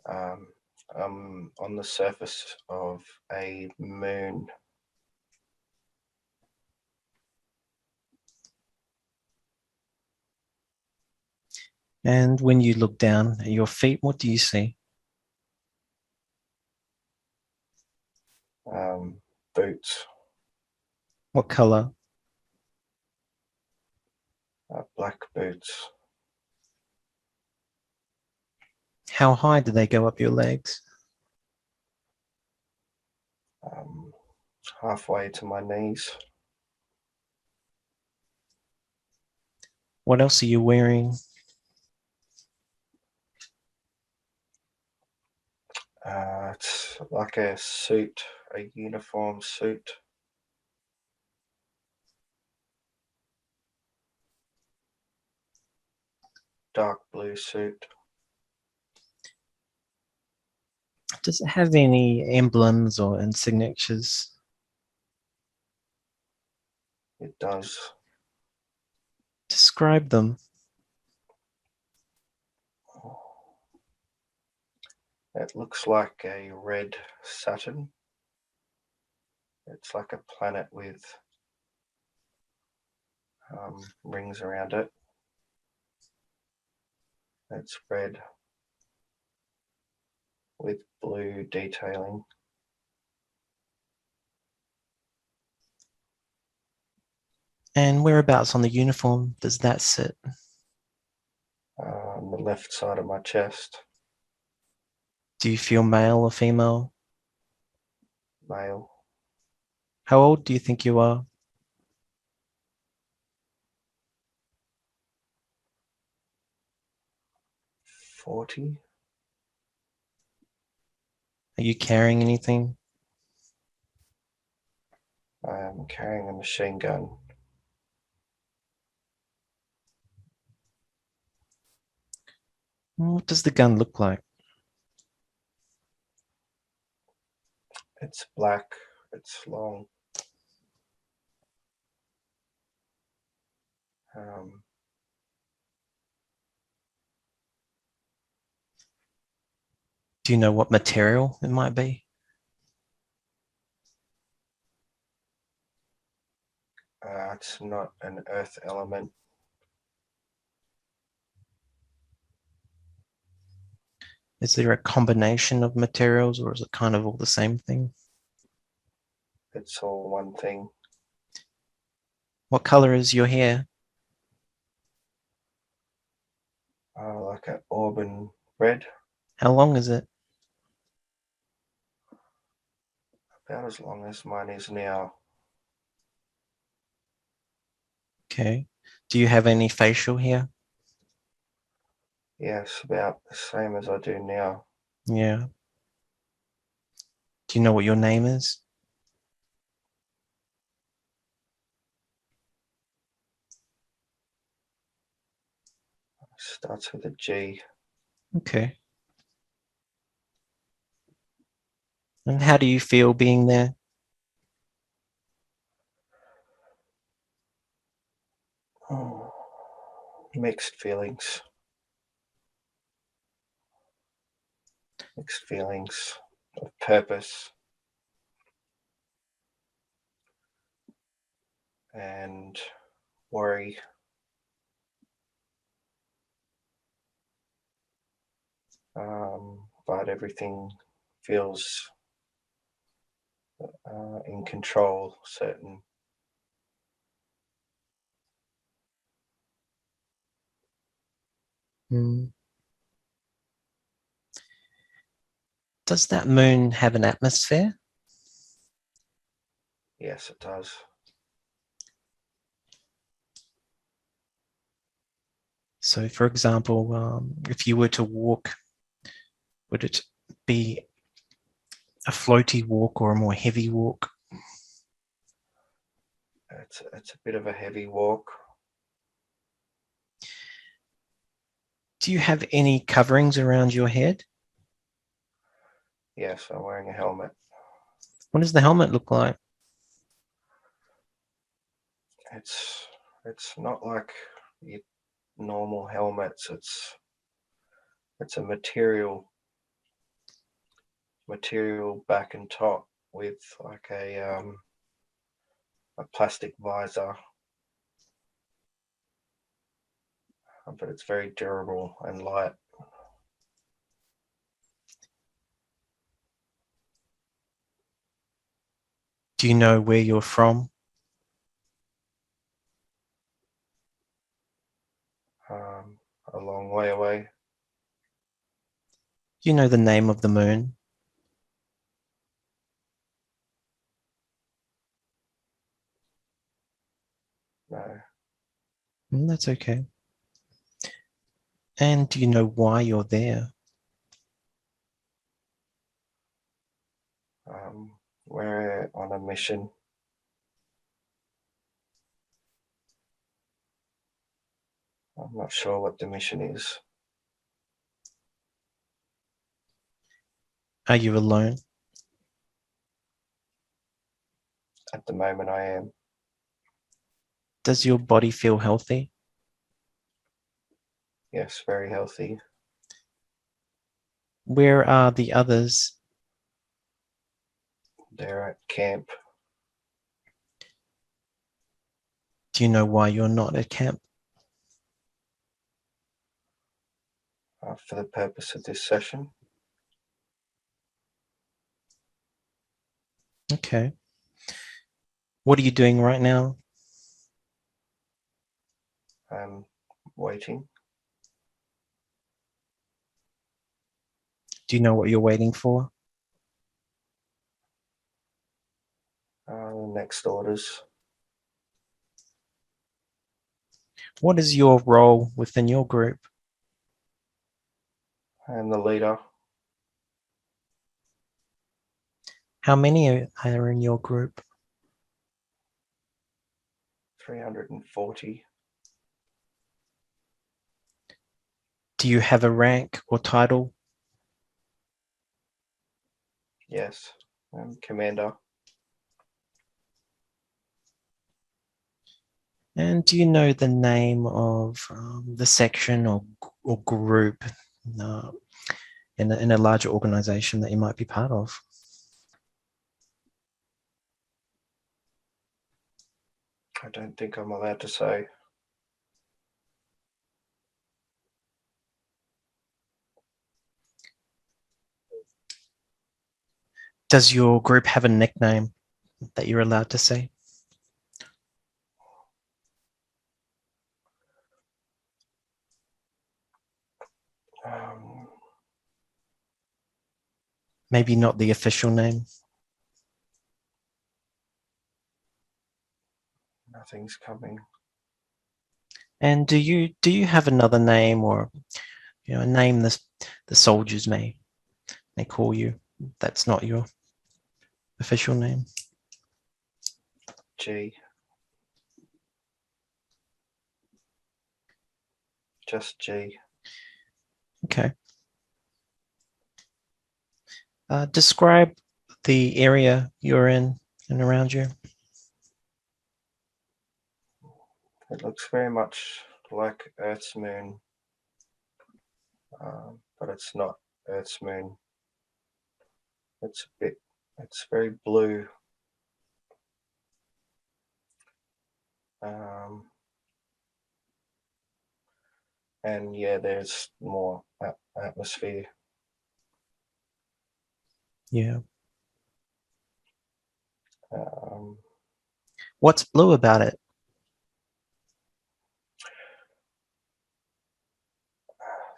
I'm on the surface of a moon. And when you look down at your feet, what do you see? Boots. What color? Black boots. How high do they go up your legs? Halfway to my knees. What else are you wearing? It's like a suit, a uniform suit. Dark blue suit. Does it have any emblems or insignatures? It does. Describe them. It looks like a red Saturn. It's like a planet with rings around it. It's red with blue detailing. And whereabouts on the uniform does that sit? On the left side of my chest. Do you feel male or female? Male. How old do you think you are? 40. Are you carrying anything? I am carrying a machine gun. What does the gun look like? It's black. It's long. Do you know what material it might be? It's not an earth element. Is there a combination of materials or is it kind of all the same thing? It's all one thing. What color is your hair? Like an auburn red. How long is it? About as long as mine is now. Okay. Do you have any facial hair? Yes, about the same as I do now. Yeah. Do you know what your name is? Starts with a G. Okay. And how do you feel being there? Mixed feelings. Mixed feelings of purpose and worry. But everything feels in control, certain. Hmm. Does that moon have an atmosphere? Yes, it does. So, for example, if you were to walk, would it be a floaty walk or a more heavy walk? It's a bit of a heavy walk. Do you have any coverings around your head? Yes, I'm wearing a helmet. What does the helmet look like? It's not like your normal helmets. It's a material material back and top with like a plastic visor, but it's very durable and light. Do you know where you're from? A long way away. Do you know the name of the moon? No. That's okay. And do you know why you're there? We're on a mission. I'm not sure what the mission is. Are you alone? At the moment I am. Does your body feel healthy? Yes, very healthy. Where are the others? They're at camp. Do you know why you're not at camp? For the purpose of this session. Okay. What are you doing right now? I'm waiting. Do you know what you're waiting for? The next orders. What is your role within your group? I'm the leader. How many are in your group? 340. Do you have a rank or title? Yes, I'm commander. And do you know the name of the section or group in a larger organization that you might be part of? I don't think I'm allowed to say. Does your group have a nickname that you're allowed to say? Maybe not the official name. Nothing's coming. And do you have another name, or a name the soldiers may call you that's not your official name? G. Just G. Okay. Describe the area you're in and around you. It looks very much like Earth's moon, but it's not Earth's moon. It's very blue. And yeah, there's more atmosphere. Yeah. Um, What's blue about it?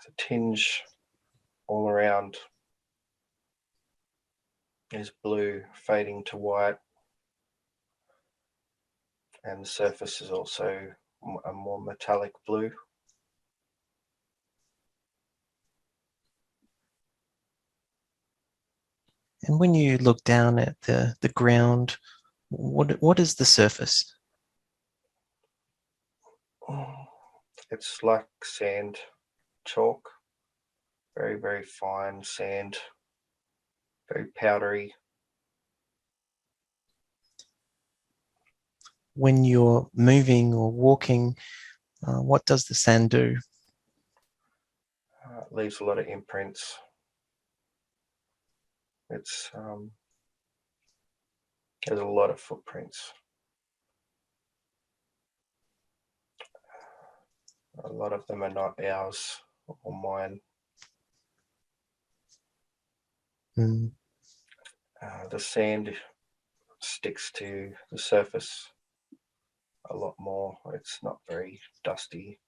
the tinge all around is blue, fading to white, and the surface is also a more metallic blue. And when you look down at the ground, what is the surface? It's like sand, chalk, very, very fine sand, very powdery. When you're moving or walking, what does the sand do? It leaves a lot of imprints. It's there's a lot of footprints. A lot of them are not ours or mine. Mm. The sand sticks to the surface a lot more. It's not very dusty.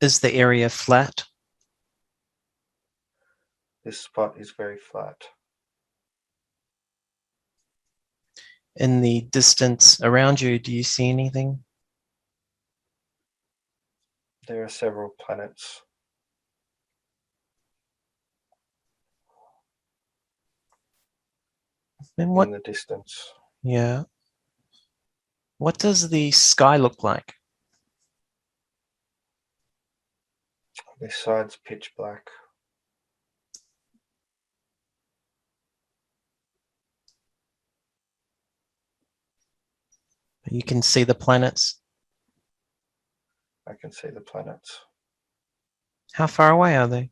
Is the area flat? This spot is very flat. In the distance around you, do you see anything? There are several planets. And what? In the distance. Yeah. What does the sky look like? This side's pitch black. You can see the planets. I can see the planets. How far away are they?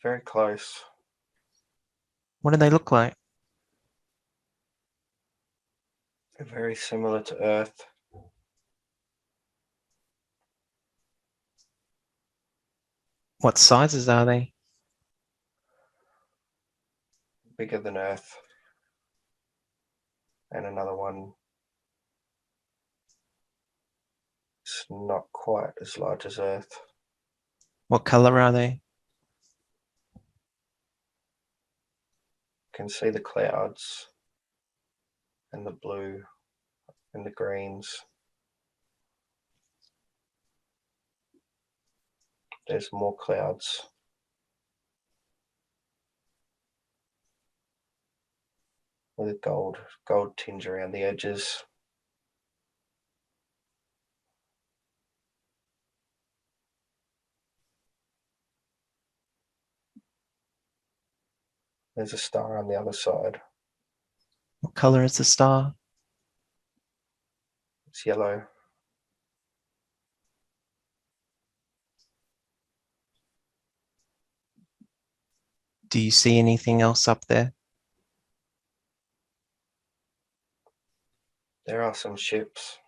Very close. What do they look like? They're very similar to Earth. What sizes are they? Bigger than Earth. And another one is not quite as large as Earth. What color are they? You can see the clouds and the blue and the greens. There's more clouds. With a gold tinge around the edges. There's a star on the other side. What color is the star? It's yellow. Do you see anything else up there? There are some ships.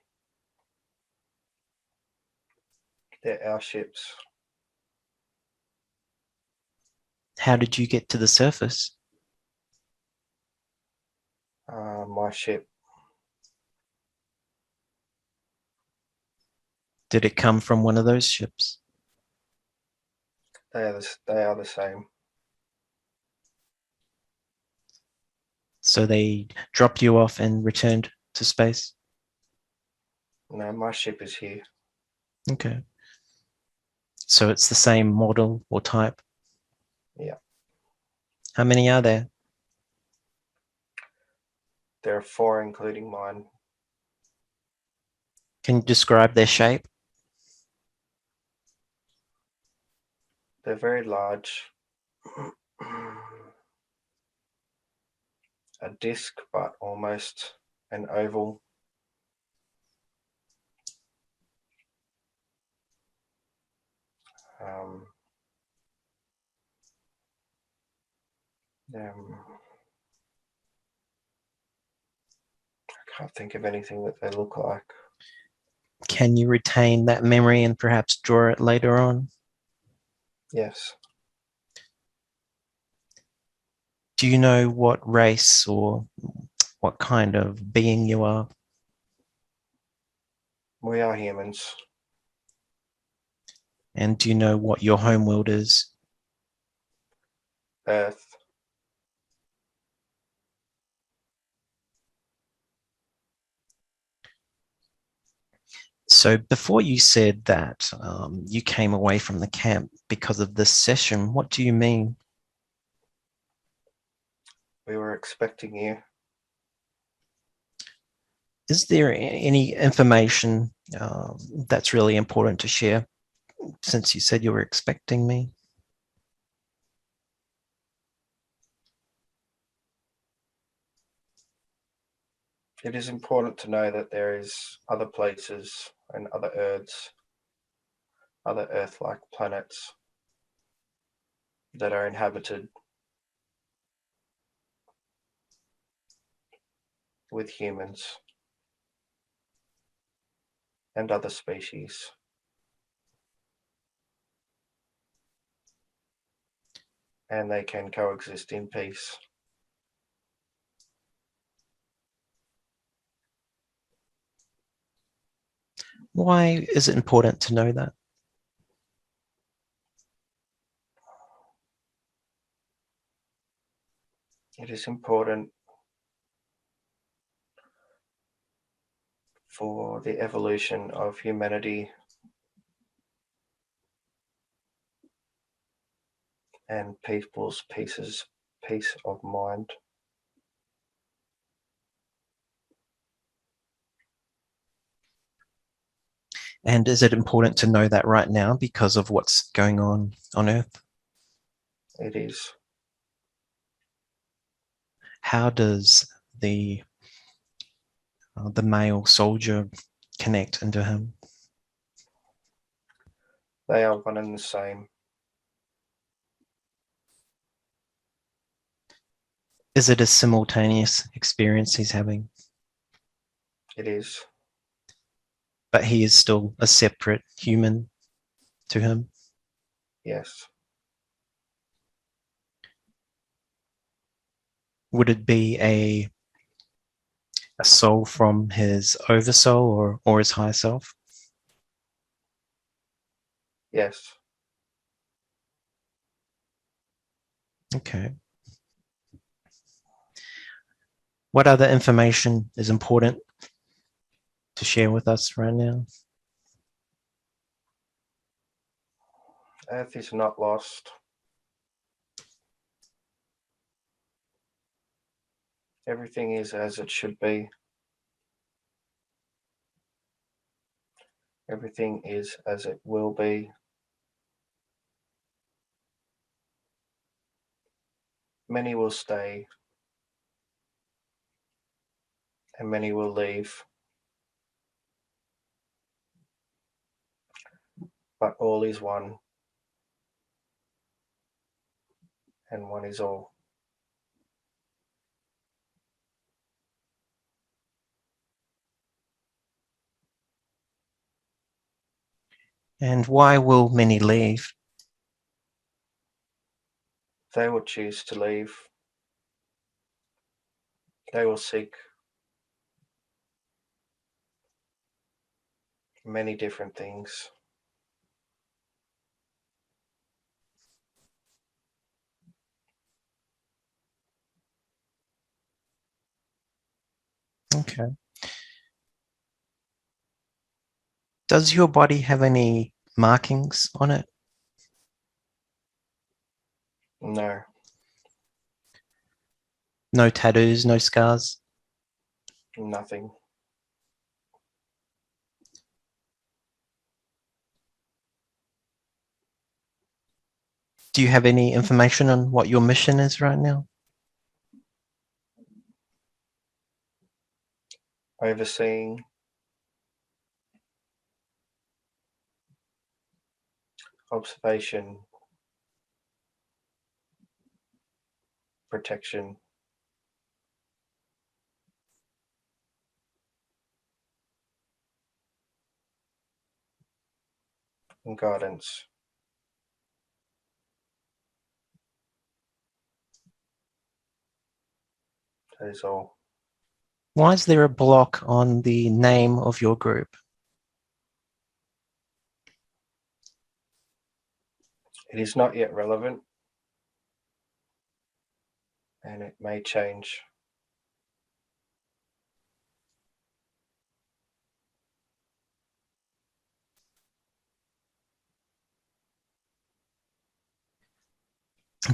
They're our ships. How did you get to the surface? My ship. Did it come from one of those ships? They are the same. So they dropped you off and returned to space? No, my ship is here. Okay. So it's the same model or type? Yeah. How many are there? There are 4, including mine. Can you describe their shape? They're very large. A disc, but almost an oval. I can't think of anything that they look like. Can you retain that memory and perhaps draw it later on? Yes. Do you know what race or what kind of being you are? We are humans. And do you know what your homeworld is? Earth. So before you said that you came away from the camp because of this session, what do you mean? We were expecting you. Is there any information that's really important to share since you said you were expecting me? It is important to know that there is other places and other Earth-like planets that are inhabited with humans and other species. And they can coexist in peace. Why is it important to know that? It is important for the evolution of humanity and people's peace of mind. And is it important to know that right now because of what's going on Earth? It is. How does the male soldier connect into him? They are one and the same. Is it a simultaneous experience he's having? It is. But he is still a separate human to him? Yes. Would it be a soul from his oversoul or his higher self? Yes. Okay. What other information is important to share with us right now? Earth is not lost. Everything is as it should be. Everything is as it will be. Many will stay and many will leave. But all is one, and one is all. And why will many leave? They will choose to leave. They will seek many different things. Okay. Does your body have any markings on it? No, No tattoos, no scars? nothing. Do you have any information on what your mission is right now? Overseeing, observation, protection, and guidance. That is all. Why is there a block on the name of your group? It is not yet relevant, and it may change.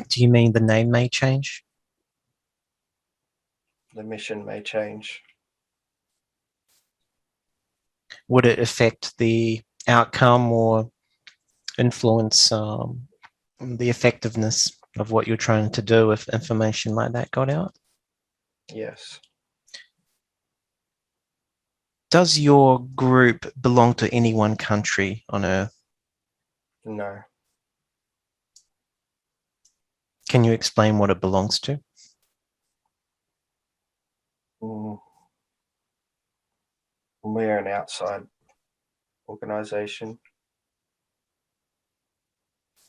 Do you mean the name may change? The mission may change. Would it affect the outcome or influence the effectiveness of what you're trying to do if information like that got out? Yes. Does your group belong to any one country on Earth? No. Can you explain what it belongs to? We're an outside organization.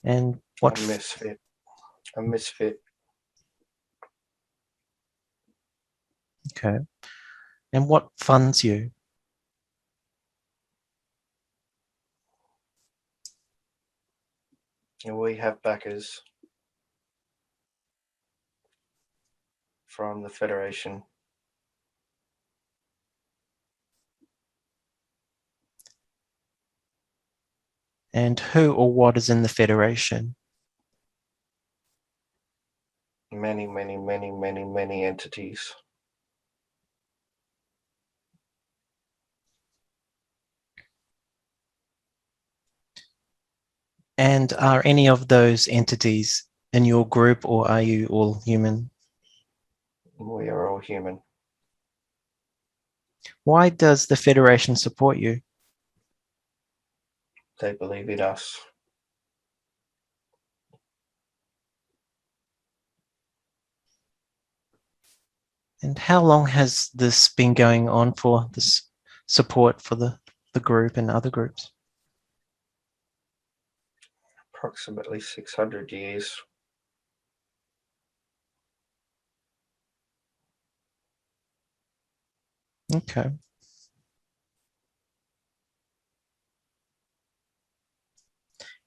And what? A misfit. A misfit. Okay. And what funds you? And we have backers from the Federation. And who or what is in the Federation? Many, many, many, many, many entities. And are any of those entities in your group, or are you all human? We are all human. Why does the Federation support you? They believe in us. And how long has this been going on for, this support for the group and other groups? Approximately 600 years. Okay.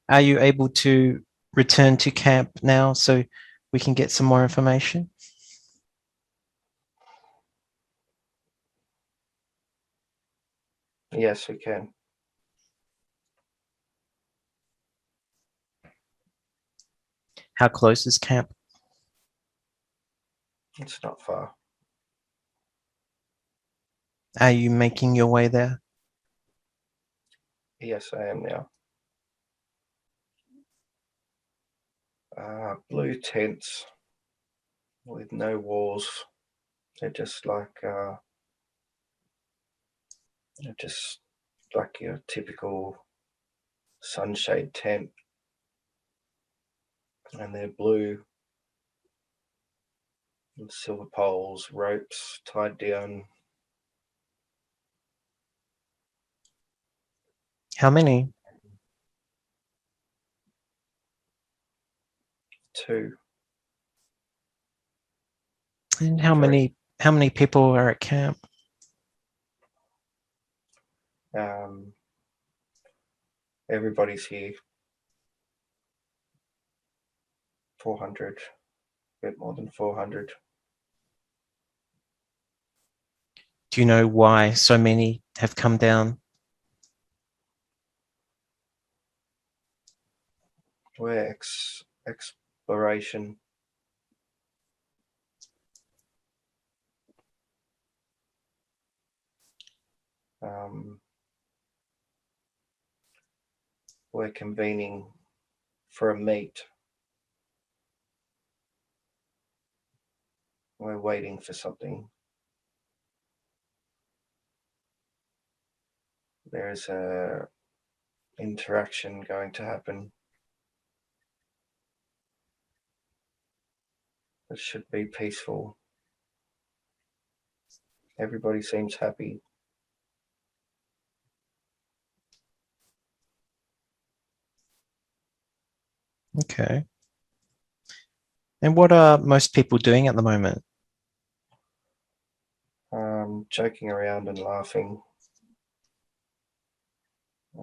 Are you able to return to camp now so we can get some more information? Yes, we can. How close is camp? It's not far. Are you making your way there? Yes, I am now. Blue tents with no walls. They're just like your typical sunshade tent, and they're blue with silver poles, ropes tied down. How many? 2. And how many people are at camp? Everybody's here. 400, a bit more than 400. Do you know why so many have come down? We're exploration. We're convening for a meet. We're waiting for something. There is a interaction going to happen. It should be peaceful. Everybody seems happy. Okay. And what are most people doing at the moment? Joking around and laughing. I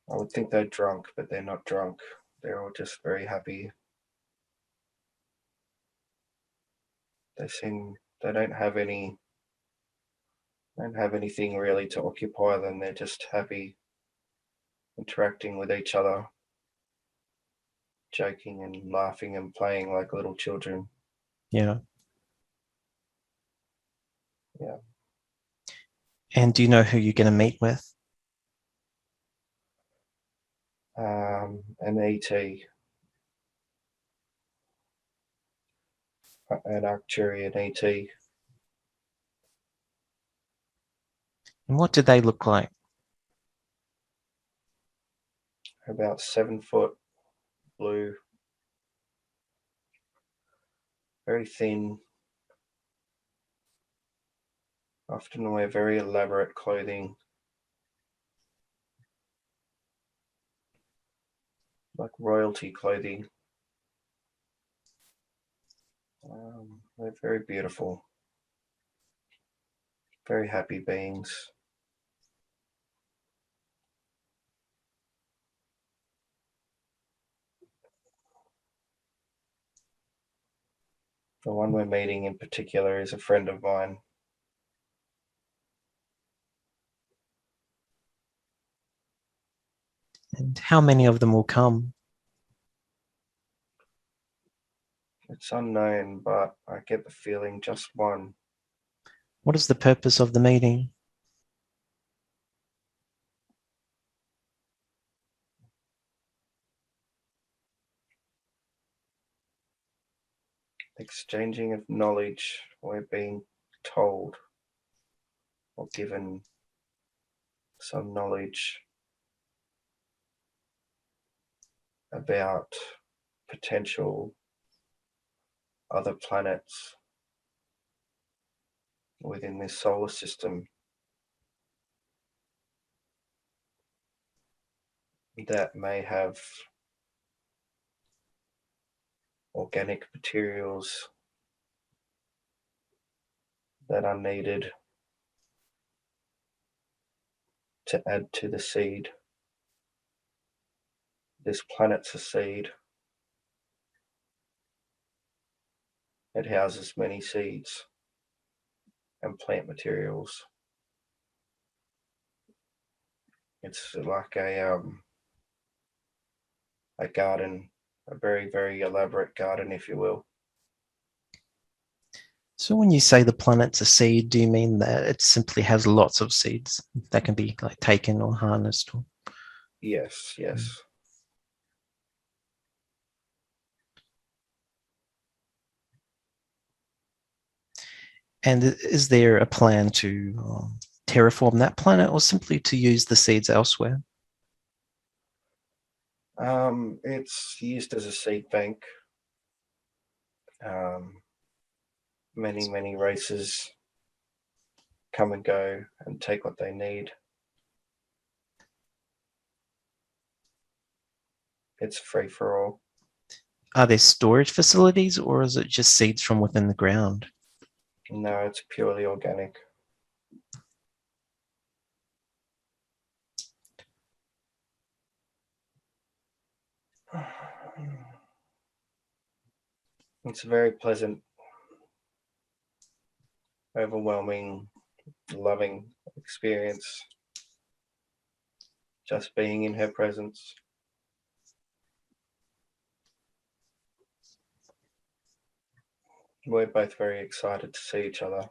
would think they're drunk, but they're not drunk. They're all just very happy. They don't have anything really to occupy them. They're just happy interacting with each other, joking and laughing and playing like little children. Yeah. Yeah. And do you know who you're going to meet with? An ET. an Arcturian ET. And what do they look like? About 7 foot, blue, very thin. Often wear very elaborate clothing, like royalty clothing. They're very beautiful, very happy beings. The one we're meeting in particular is a friend of mine. And how many of them will come? It's unknown, but I get the feeling just one. What is the purpose of the meeting? Exchanging of knowledge. We're being told or given some knowledge about potential other planets within this solar system that may have organic materials that are needed to add to the seed. This planet's a seed. It houses many seeds and plant materials. It's like a garden, a very, very elaborate garden, if you will. So when you say the planet's a seed, do you mean that it simply has lots of seeds that can be like taken or harnessed? Or... Yes, yes. And is there a plan to terraform that planet or simply to use the seeds elsewhere? It's used as a seed bank. Many, many races come and go and take what they need. It's free for all. Are there storage facilities or is it just seeds from within the ground? No, it's purely organic. It's a very pleasant, overwhelming, loving experience just being in her presence. We're both very excited to see each other.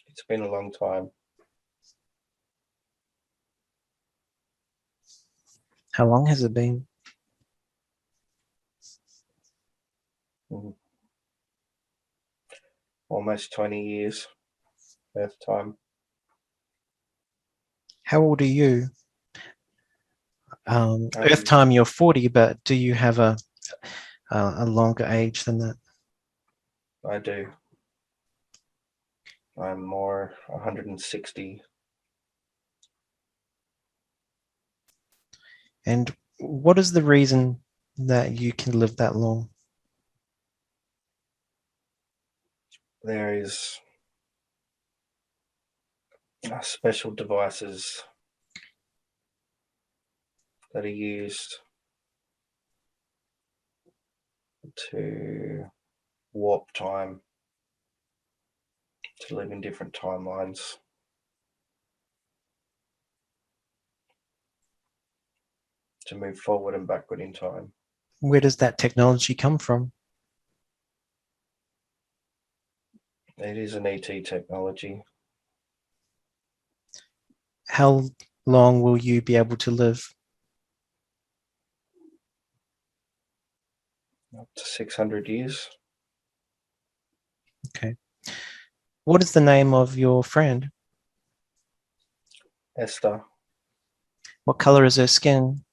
It's been a long time. How long has it been? Almost 20 years Earth time. How old are you? Earth time, you're 40, but do you have a longer age than that? I do. I'm more 160. And what is the reason that you can live that long? There is special devices that are used to warp time, to live in different timelines. To move forward and backward in time. Where does that technology come from? It is an ET technology. How long will you be able to live? up to 600 years. Okay. What is the name of your friend? Esther, What color is her skin?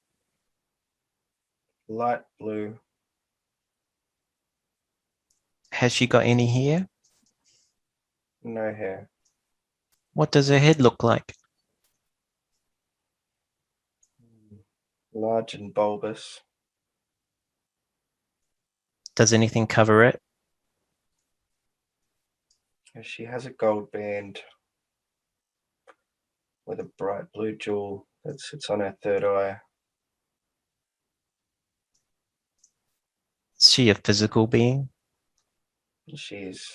light blue. Has she got any hair? No hair. What does her head look like? Large and bulbous. Does anything cover it? She has a gold band with a bright blue jewel that sits on her third eye. Is she a physical being? She is.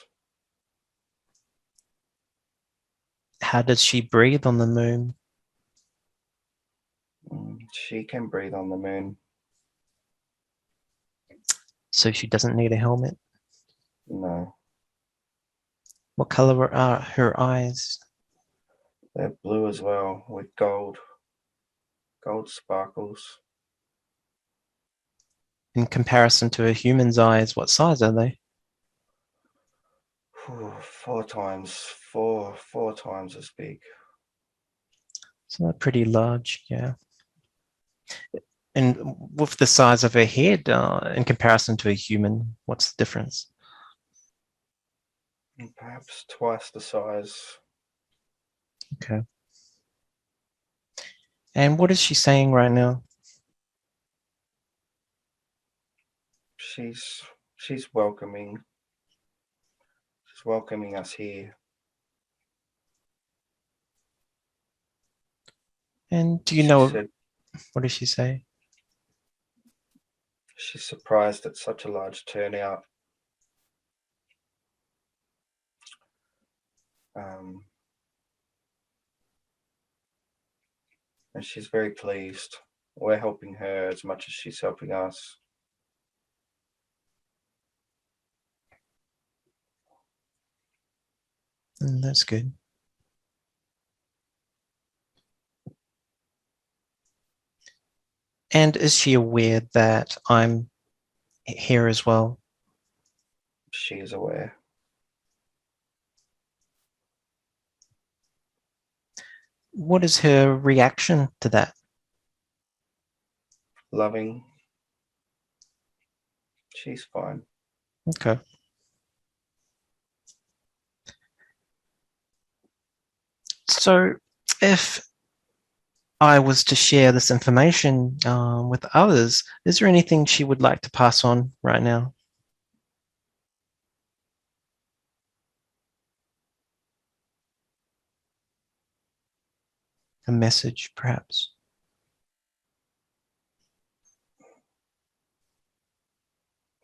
How does she breathe on the moon? She can breathe on the moon. So she doesn't need a helmet? No, What color are her eyes? they're blue as well with gold sparkles. In comparison to a human's eyes, what size are they? Four times as big. So they're pretty large, yeah. And with the size of her head, in comparison to a human, what's the difference? Perhaps twice the size. Okay. And what is she saying right now? She's welcoming. She's welcoming us here. And do you She know, said what does she say? she's surprised at such a large turnout. And she's very pleased. We're helping her as much as she's helping us. That's good. And is she aware that I'm here as well? She is aware. What is her reaction to that? Loving. She's fine. Okay. So if I was to share this information with others, is there anything she would like to pass on right now? A message, perhaps?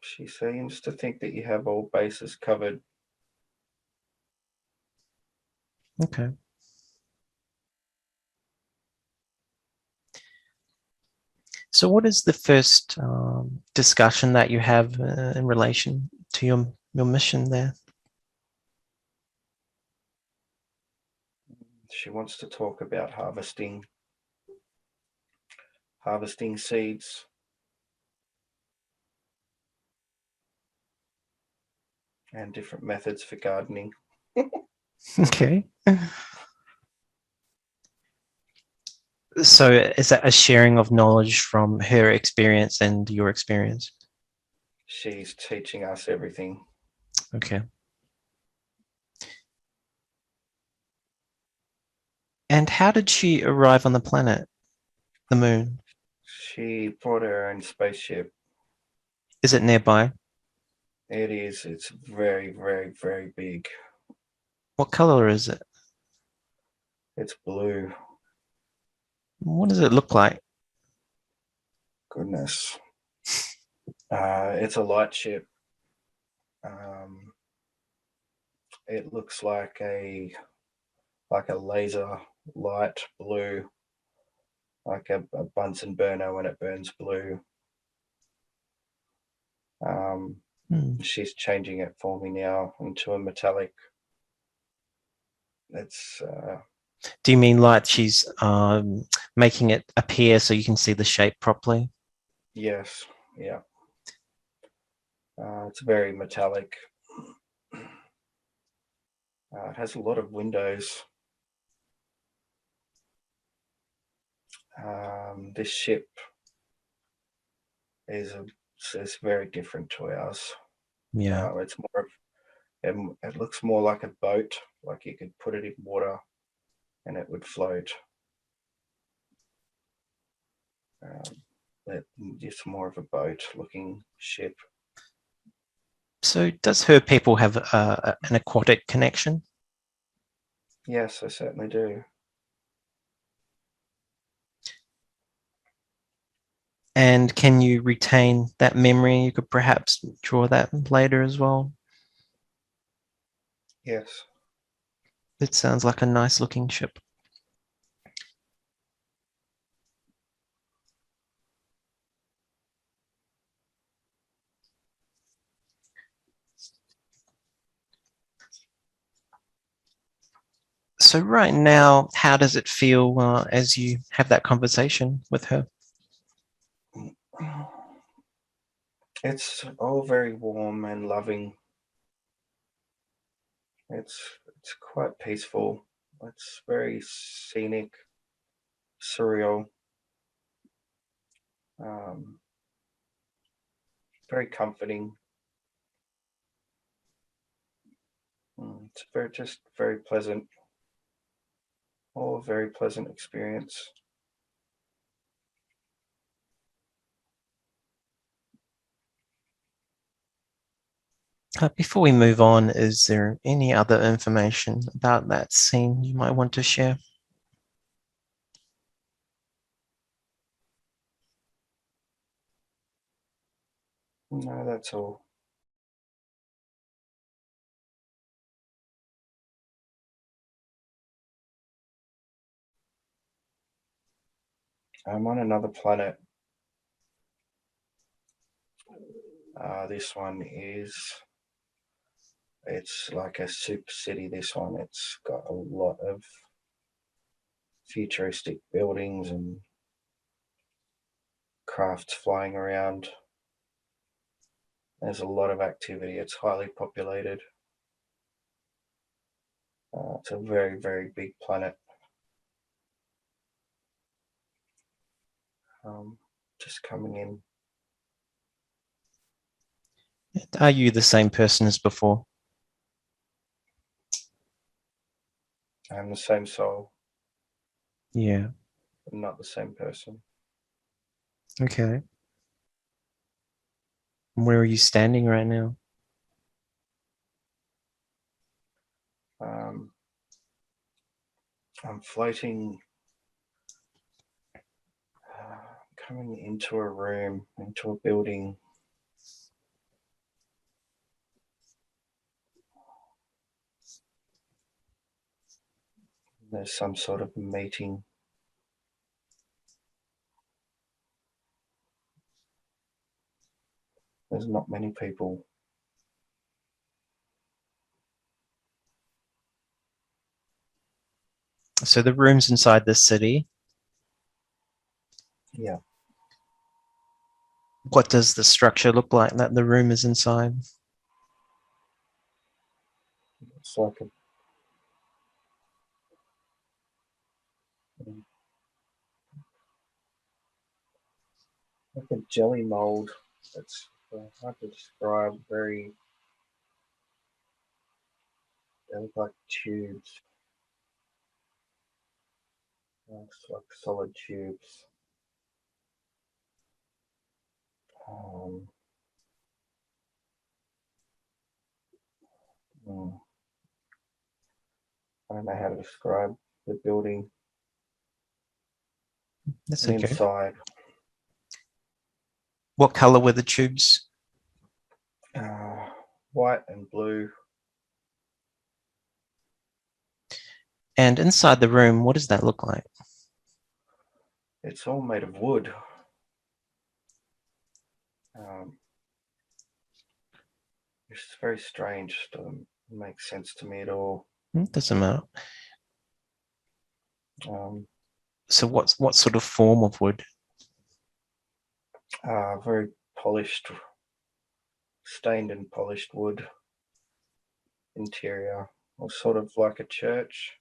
She seems to think that you have all bases covered. Okay. So what is the first discussion that you have in relation to your mission there? She wants to talk about harvesting seeds. And different methods for gardening. Okay. So is that a sharing of knowledge from her experience and your experience? She's teaching us everything. Okay. And how did she arrive on the planet, the moon? She brought her own spaceship. Is it nearby? It is. It's very, very, very big. What color is it? It's blue. What does it look like? Goodness. It's a light ship. It looks like a laser light blue, like a Bunsen burner when it burns blue. She's changing it for me now into a metallic. It's. Do you mean like she's making it appear so you can see the shape properly? Yes. Yeah. It's very metallic. It has a lot of windows. This ship is very different to ours. Yeah. It's more of, it looks more like a boat, like you could put it in water and it would float. It's more of a boat looking ship. So does her people have an aquatic connection? Yes, I certainly do. And can you retain that memory? You could perhaps draw that later as well. Yes. It sounds like a nice looking ship. So right now, how does it feel as you have that conversation with her? It's all very warm and loving. It's quite peaceful. It's very scenic, surreal, um, very comforting. It's just very pleasant. All a very pleasant experience. Before we move on, is there any other information about that scene you might want to share? No, that's all. I'm on another planet. This one it's like a super city. This one, it's got a lot of futuristic buildings and crafts flying around. There's a lot of activity. It's highly populated. It's a very, very big planet. Just coming in. Are you the same person as before? I'm the same soul. Yeah. I'm not the same person. Okay. Where are you standing right now? Um, I'm floating, coming into a room, into a building. There's some sort of meeting. There's not many people. So the room's inside the city. Yeah, What does the structure look like that the room is inside? it's like a jelly mold. It's hard to describe. They look like tubes. It's like solid tubes. Um, mm, I don't know how to describe the building. That's And okay. inside, What color were the tubes? white and blue. And inside the room, what does that look like? It's all made of wood. It's very strange. Doesn't make sense to me at all. Doesn't matter. Um, So what sort of form of wood? very polished stained and polished wood interior, or sort of like a church.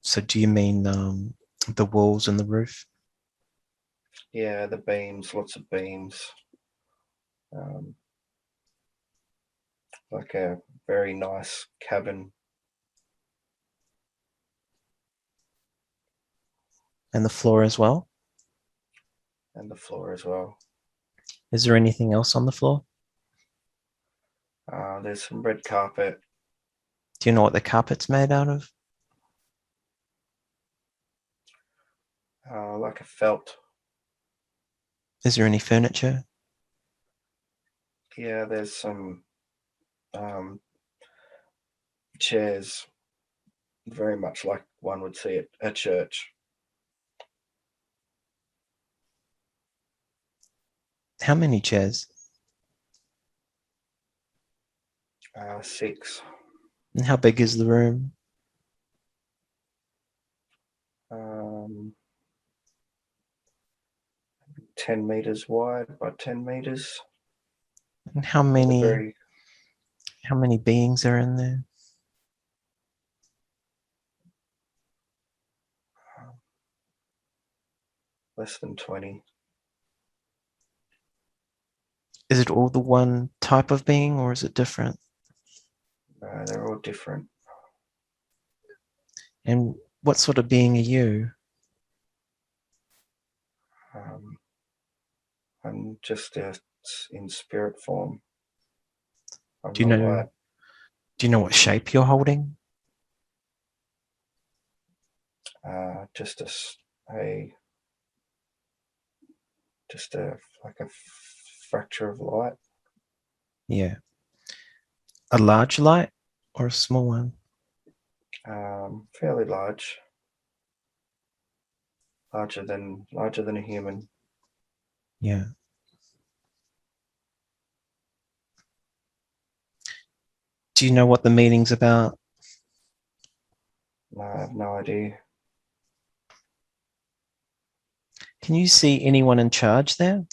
So do you mean the walls and the roof? Yeah, the beams, lots of beams. Like a very nice cabin. And the floor as well? And the floor as well. Is there anything else on the floor? There's some red carpet. Do you know what the carpet's made out of? Like a felt. Is there any furniture? Yeah, there's some chairs, very much like one would see at a church. How many chairs? 6. And how big is the room? 10 meters wide by 10 meters. And Very how many beings are in there? less than 20. Is it all the one type of being or is it different? They're all different. And what sort of being are you? I'm just in spirit form. I'm Do you the know light. do you know what shape you're holding? Just a like a fracture of light. Yeah. A large light or a small one? Fairly large. Larger than a human. Yeah. Do you know what the meeting's about? No, I have no idea. Can you see anyone in charge there?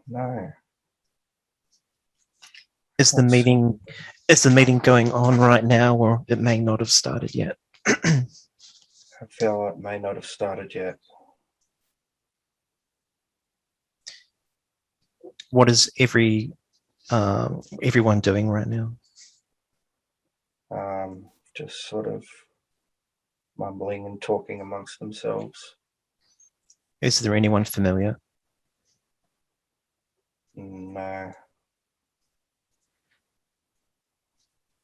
No. Is the What's meeting going on right now, or it may not have started yet? I feel it may not have started yet. What is everyone doing right now? Just sort of mumbling and talking amongst themselves. Is there anyone familiar? No.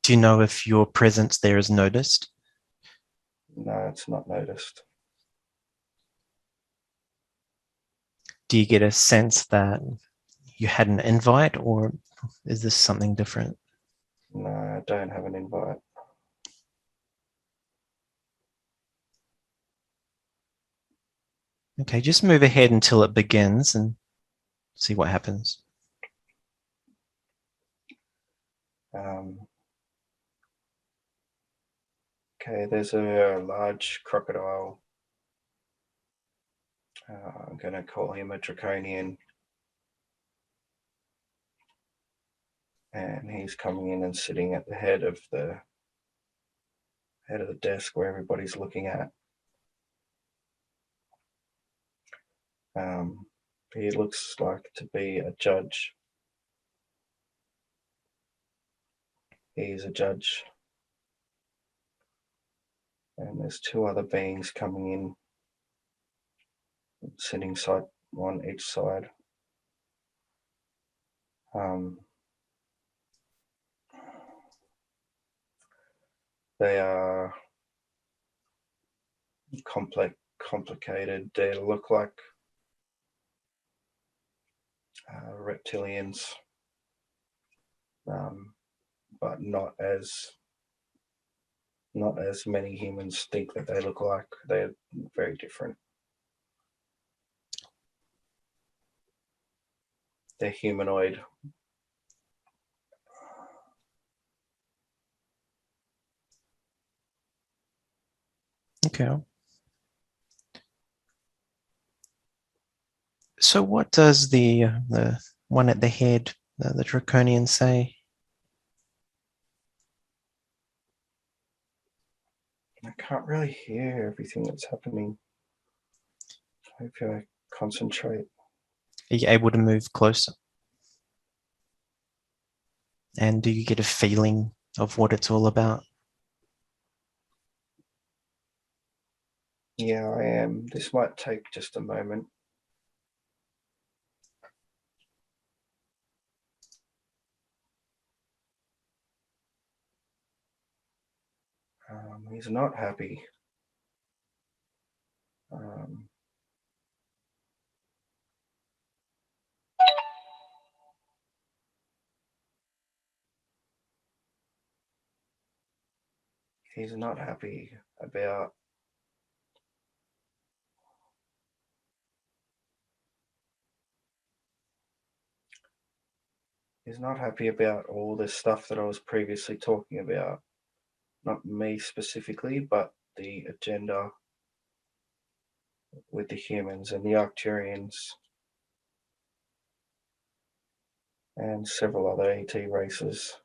Do you know if your presence there is noticed? No, it's not noticed. Do you get a sense that you had an invite, or is this something different? No, I don't have an invite. Okay, just move ahead until it begins and see what happens. Okay, there's a large crocodile. I'm going to call him a Draconian. And he's coming in and sitting at the head of the desk where everybody's looking at. He looks like to be a judge. He's a judge. And there's 2 other beings coming in, sitting on each side. They are complicated. They look like reptilians, but not as many humans think that they look like. They're very different. They're humanoid. Okay. So what does the one at the head, the Draconian, say? I can't really hear everything that's happening. Maybe I concentrate. Are you able to move closer? And do you get a feeling of what it's all about? Yeah, I am. This might take just a moment. He's not happy. He's not happy about all this stuff that I was previously talking about. Not me specifically, but the agenda with the humans and the Arcturians and several other ET races.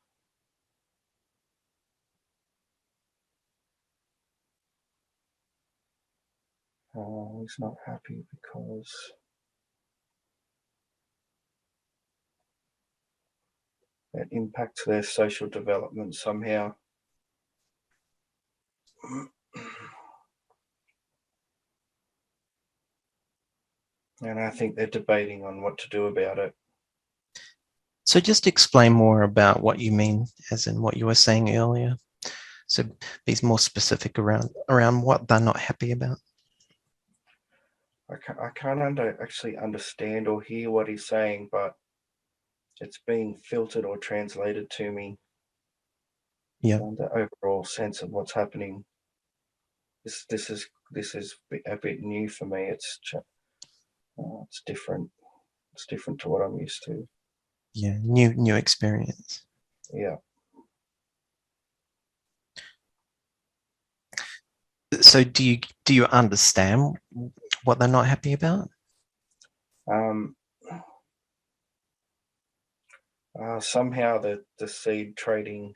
He's not happy because it impacts their social development somehow. And I think they're debating on what to do about it. So just explain more about what you mean, as in what you were saying earlier. So be more specific around what they're not happy about. I can't actually understand or hear what he's saying, but it's being filtered or translated to me. Yeah. The overall sense of what's happening. This is a bit new for me. It's different. It's different to what I'm used to. Yeah. New experience. Yeah. So do you understand what they're not happy about? Somehow the seed trading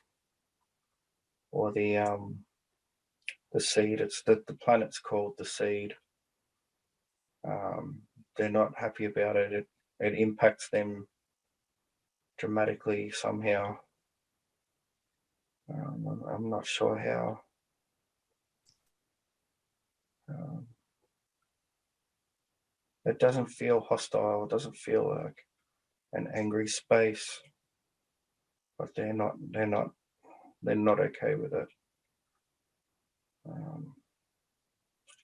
or the seed. It's the planet's called the seed. They're not happy about it. It impacts them dramatically somehow. I'm not sure how. It doesn't feel hostile. It doesn't feel like an angry space. But they're not okay with it.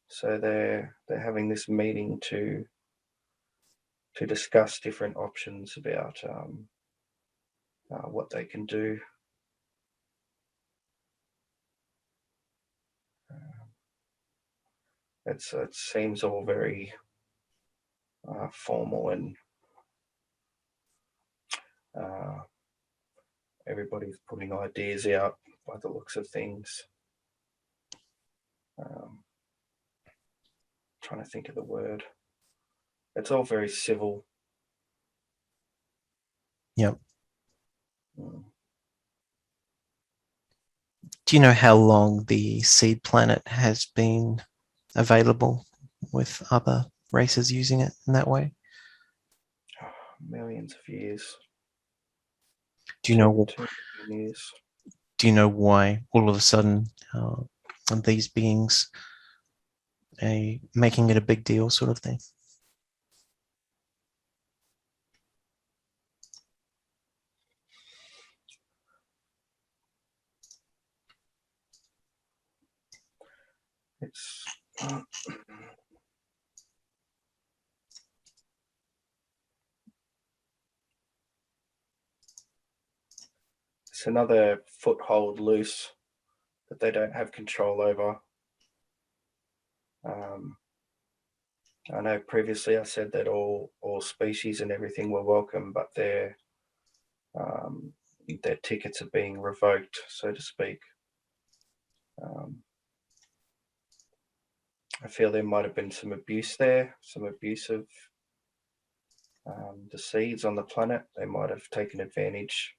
So they're having this meeting to discuss different options about what they can do. It seems all very formal and everybody's putting ideas out by the looks of things. Trying to think of the word. It's all very civil. Yep. Do you know how long the seed planet has been available with other races using it in that way? Millions of years. Do you know? 2 million years. Do you know why all of a sudden these beings are making it a big deal, sort of thing? It's another foothold loose that they don't have control over. I know previously I said that all species and everything were welcome, but their tickets are being revoked, so to speak. I feel there might have been some abuse there, some abuse of The seeds on the planet, they might have taken advantage,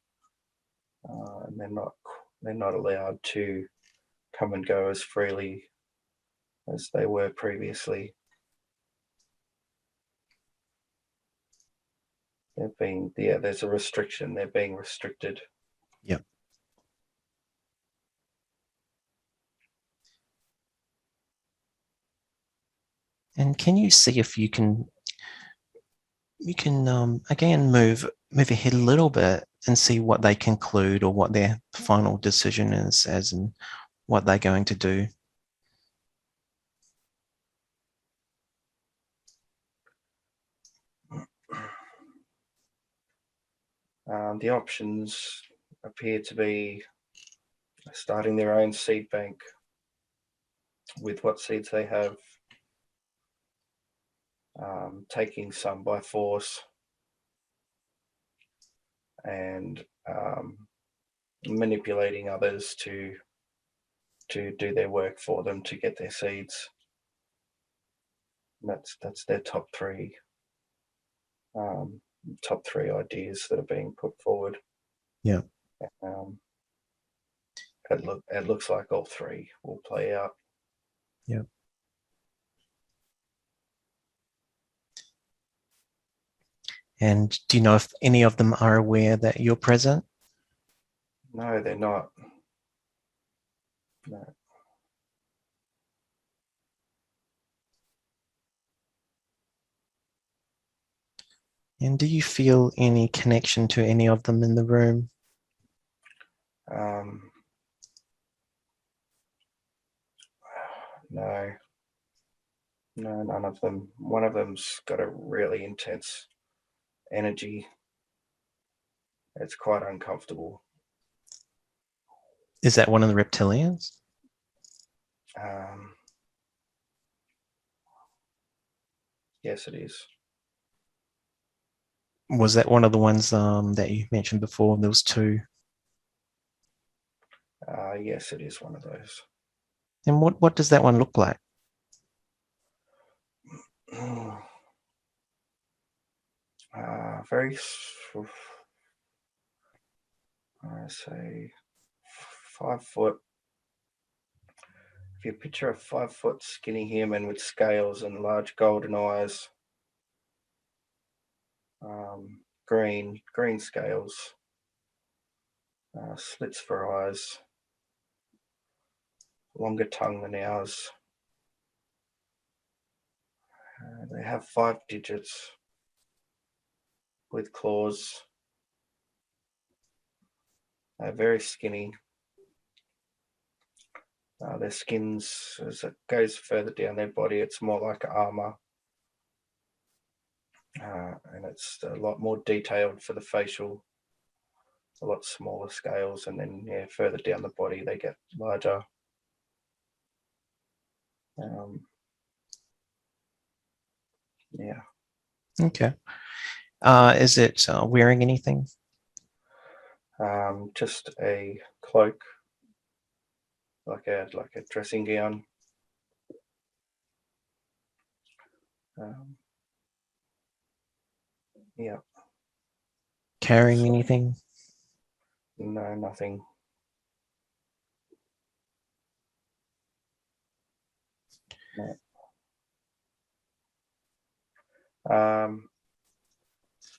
and they're not allowed to come and go as freely as they were previously. There's a restriction. They're being restricted. Yep. And can you see if you can again move ahead a little bit and see what they conclude or what their final decision is, as in what they're going to do? The options appear to be starting their own seed bank with what seeds they have, taking some by force, and manipulating others to do their work for them to get their seeds. And that's their top three ideas that are being put forward. Yeah. It looks like all three will play out. Yeah. And do you know if any of them are aware that you're present? No, they're not. No. And do you feel any connection to any of them in the room? No, none of them. One of them's got a really intense energy. It's quite uncomfortable. Is that one of the reptilians? Yes, it is. Was that one of the ones that you mentioned before? There was two. Yes, it is one of those. And what does that one look like? Very, I say, 5 foot. If you picture a 5 foot skinny human with scales and large golden eyes, green scales, slits for eyes, longer tongue than ours. They have 5 digits with claws. They're very skinny. Their skins, as it goes further down their body, it's more like armor. And it's a lot more detailed for the facial, a lot smaller scales, and then further down the body they get larger. Yeah. Okay. Is it wearing anything? Just a cloak, like a dressing gown. Yeah. Carrying So, anything? no, nothing. No.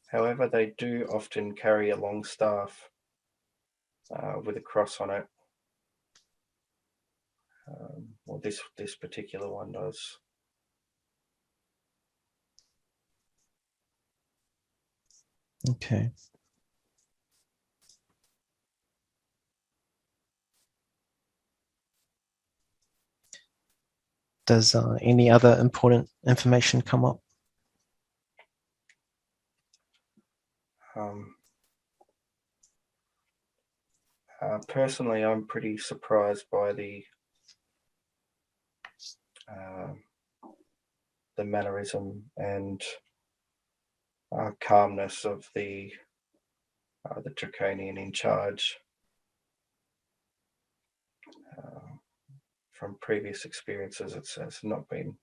However, they do often carry a long staff with a cross on it. Well, this particular one does. Okay. Does any other important information come up? Personally, I'm pretty surprised by the mannerism and calmness of the Draconian in charge. From previous experiences, it's not been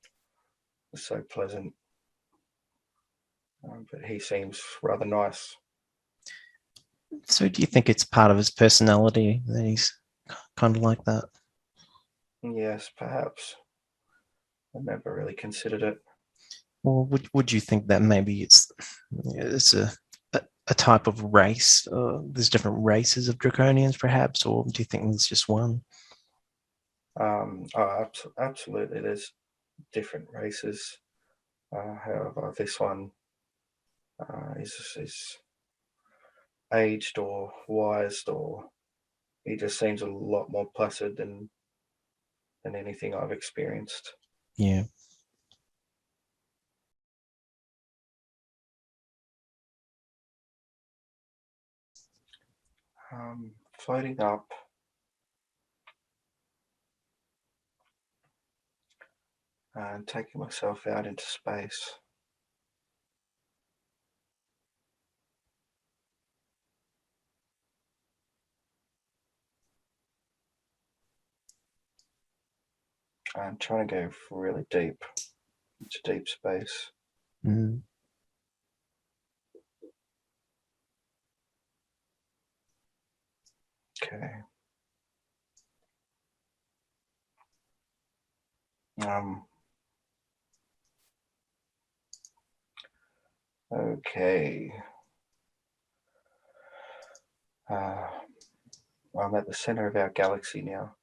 so pleasant. but he seems rather nice. So do you think it's part of his personality that he's kind of like that? Yes, perhaps. I never really considered it. Or would you think that maybe it's a type of race? There's different races of Draconians, perhaps, or do you think there's just one? Absolutely, there's different races. However, this one is aged or wise, or he just seems a lot more placid than anything I've experienced. Yeah. Floating up, and taking myself out into space. I'm trying to go really deep into deep space. Mm. Okay. Okay. I'm at the center of our galaxy now.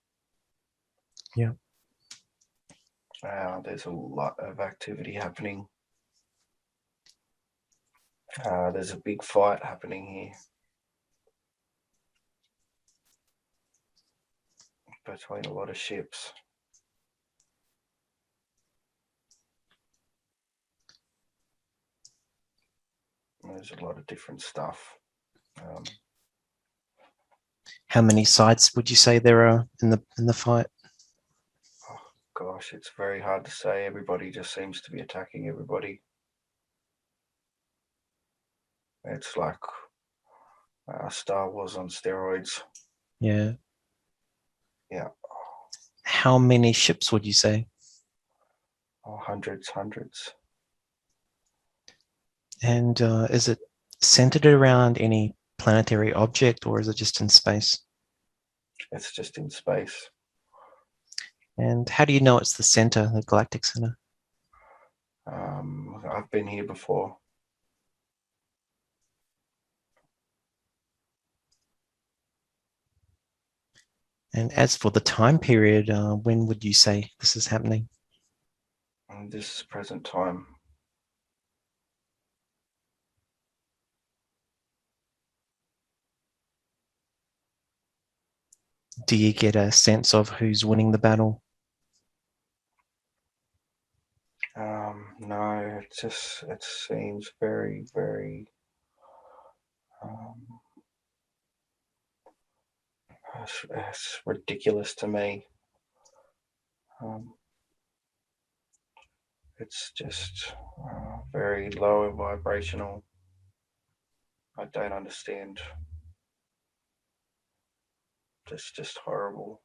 Yeah. There's a lot of activity happening. There's a big fight happening here between a lot of ships. There's a lot of different stuff. How many sides would you say there are in the fight? Oh gosh, it's very hard to say. Everybody just seems to be attacking everybody. It's like Star Wars on steroids. Yeah. Yeah. How many ships would you say? Oh, hundreds. And is it centered around any planetary object, or is it just in space? It's just in space. And how do you know it's the center, the galactic center? I've been here before. And as for the time period, when would you say this is happening? And this is present time. Do you get a sense of who's winning the battle? No, it seems very um, it's ridiculous to me. It's just very low and vibrational. I don't understand. It's just horrible.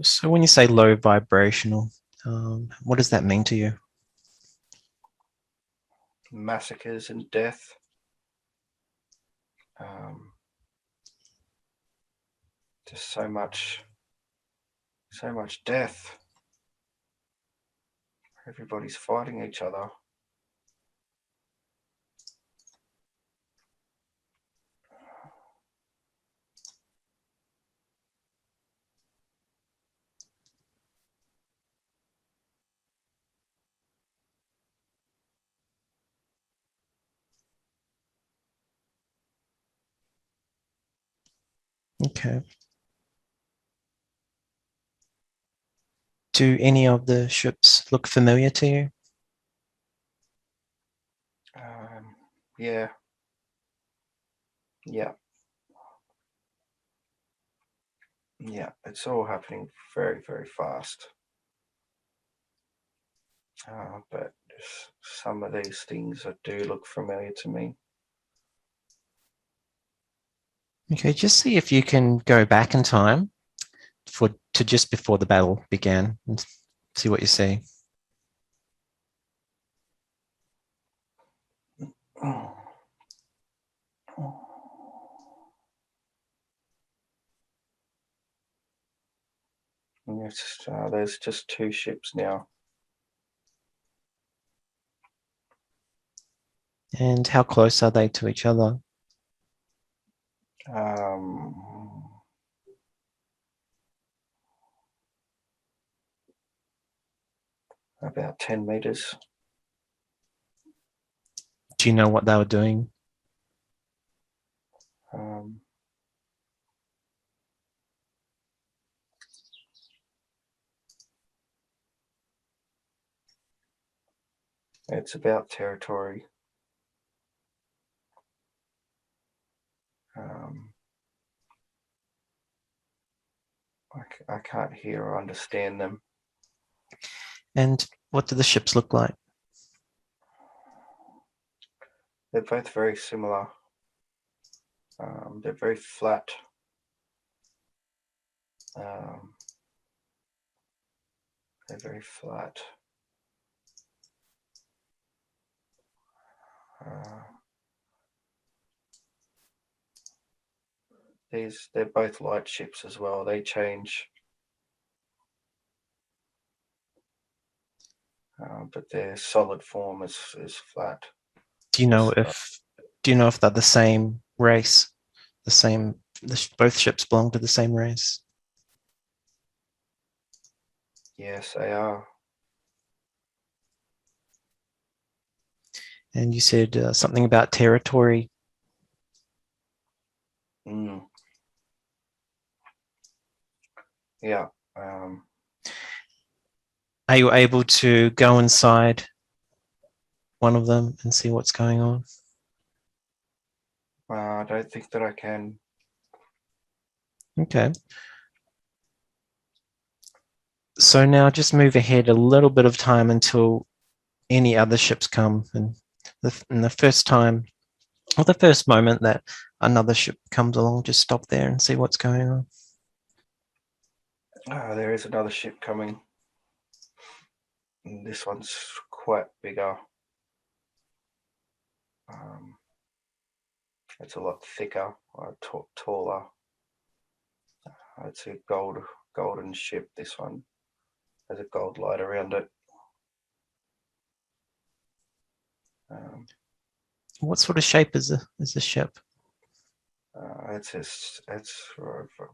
So when you say low vibrational, what does that mean to you? Massacres and death. Just so much death. Everybody's fighting each other. Okay. Do any of the ships look familiar to you? Yeah. Yeah. Yeah. It's all happening very fast. But some of these things do look familiar to me. Okay, just see if you can go back in time to just before the battle began and see what you see. Yes, there's just 2 ships now. And how close are they to each other? About 10 meters. Do you know what they were doing? It's about territory. I can't hear or understand them. And what do the ships look like? They're both very similar. They're very flat. They're very flat. They're both light ships as well. They change, but their solid form is flat. Do you know if they're the same race? Both ships belong to the same race? Yes, they are. And you said something about territory. Yeah. Are you able to go inside one of them and see what's going on? I don't think that I can. Okay. So now just move ahead a little bit of time until any other ships come. And the first time, or the first moment that another ship comes along, just stop there and see what's going on. There is another ship coming. And this one's quite bigger. It's a lot thicker, taller. It's a golden ship. This one has a gold light around it. What sort of shape is the ship? It's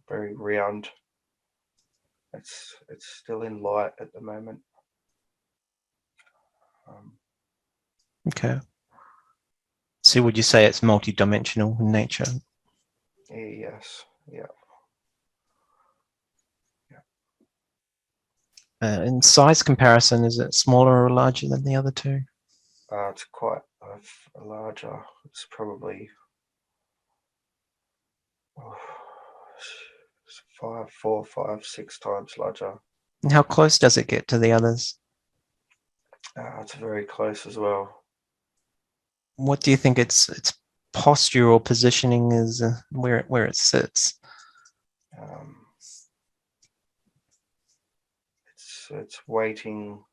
very round. It's still in light at the moment. Okay. So would you say it's multi-dimensional in nature? Yes. Yeah. In size comparison, is it smaller or larger than the other two? It's quite larger. It's probably 4, 5, 6 times larger. And how close does it get to the others? It's very close as well. What do you think its posture or positioning is, where it sits? It's waiting.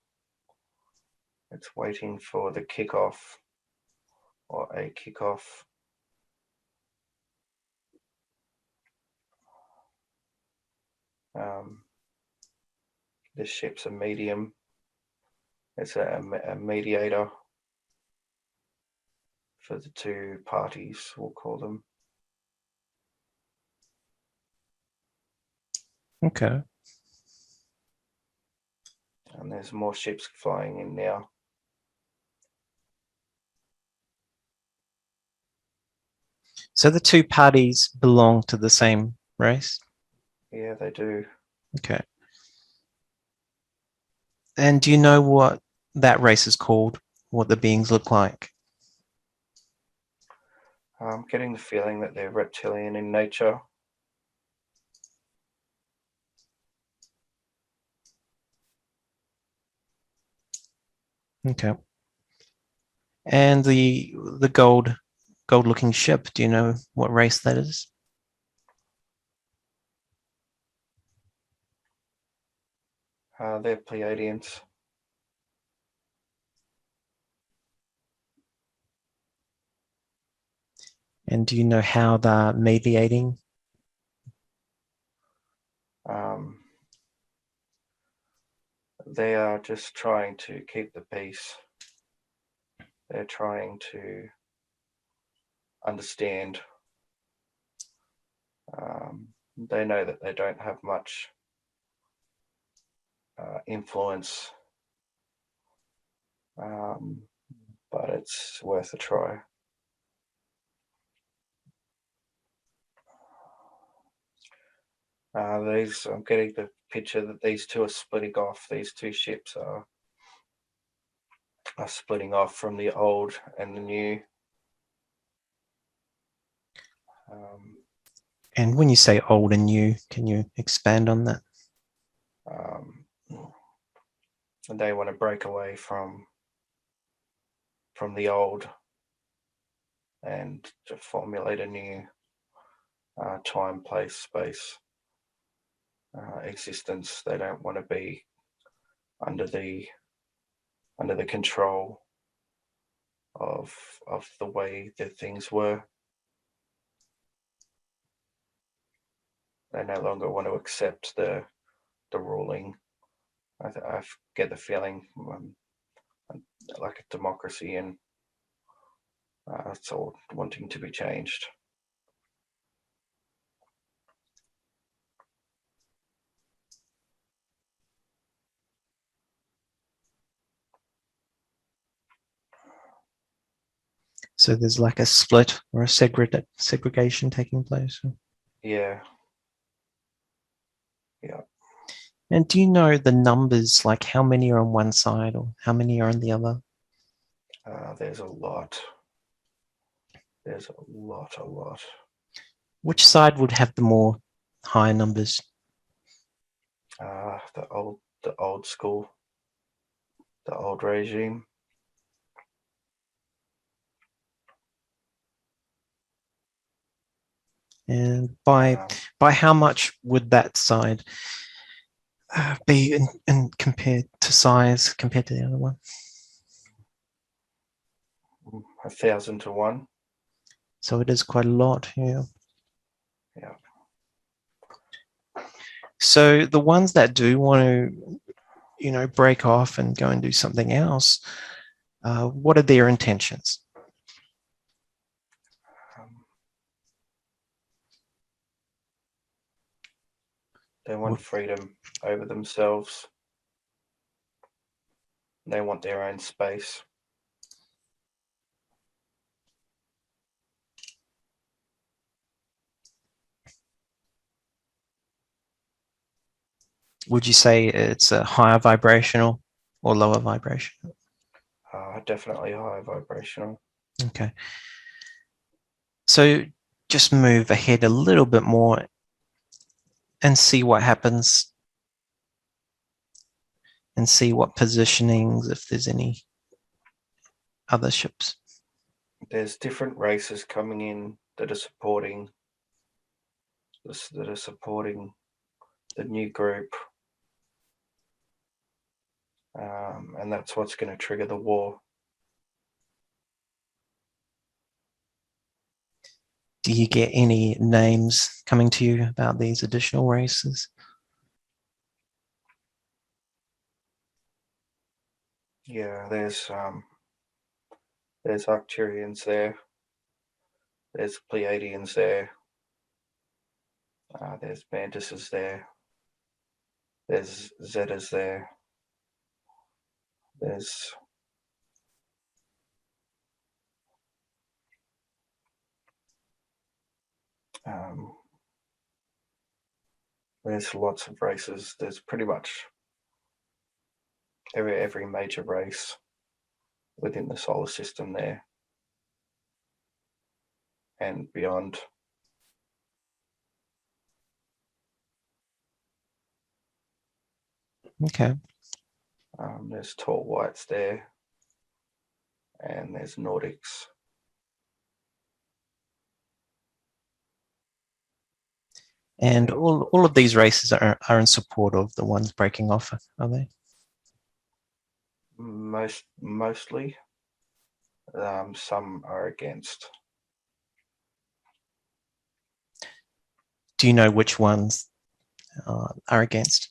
It's waiting for the kickoff or a kickoff. This ship's a medium. It's a mediator for the 2 parties, we'll call them. Okay. And there's more ships flying in now. So the 2 parties belong to the same race? Yeah, they do. Okay. And do you know what that race is called? What the beings look like? I'm getting the feeling that they're reptilian in nature. Okay. And the gold looking ship, do you know what race that is? They're Pleiadians. And do you know how they're mediating? They are just trying to keep the peace. They're trying to understand. They know that they don't have much influence, but it's worth a try. I'm getting the picture that these two are splitting off. These two ships are splitting off from the old and the new. And when you say old and new, can you expand on that? And they want to break away from the old and to formulate a new time, place, space existence. They don't want to be under the control of the way that things were. They no longer want to accept the ruling. I get the feeling like a democracy, and it's all wanting to be changed. So there's like a split or a segregation taking place. Yeah. Yeah. And do you know the numbers, like how many are on one side or how many are on the other? There's a lot. There's a lot. Which side would have the more higher numbers? The old school, the old regime. And by how much would that side be in compared to size compared to the other one? 1,000 to 1. So it is quite a lot, yeah. Yeah. So the ones that do want to, break off and go and do something else, what are their intentions? They want freedom over themselves. They want their own space. Would you say it's a higher vibrational or lower vibrational? Definitely high vibrational. Okay. So just move ahead a little bit more and see what happens and see what positionings, if there's any other ships. There's different races coming in that are supporting the new group, and that's what's going to trigger the war. Do you get any names coming to you about these additional races? Yeah, there's Arcturians there. There's Pleiadians there. There's Mantises there. There's Zetas there. There's lots of races. There's pretty much every major race within the solar system there and beyond. Okay. There's tall whites there, and there's Nordics. And all of these races are in support of the ones breaking off, are they? Mostly. Some are against. Do you know which ones are against?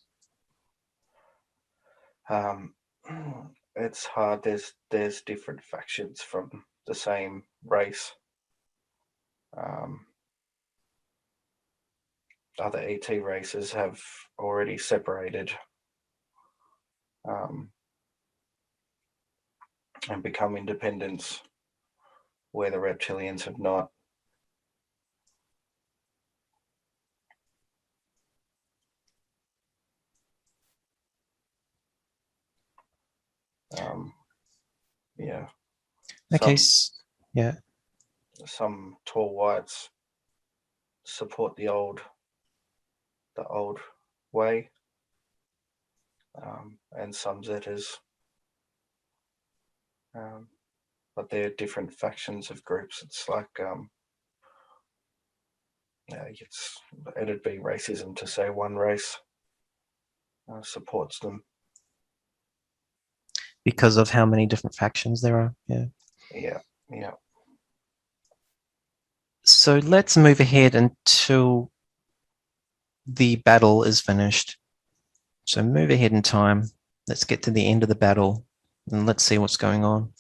It's hard. There's different factions from the same race. Other ET races have already separated and become independents, where the reptilians have not. Yeah. Okay. Yeah. Some tall whites support the old way, and some zetas. But they're different factions of groups. It's like it'd be racism to say one race supports them. Because of how many different factions there are. Yeah. Yeah. So let's move ahead until the battle is finished. So move ahead in time. Let's get to the end of the battle and let's see what's going on.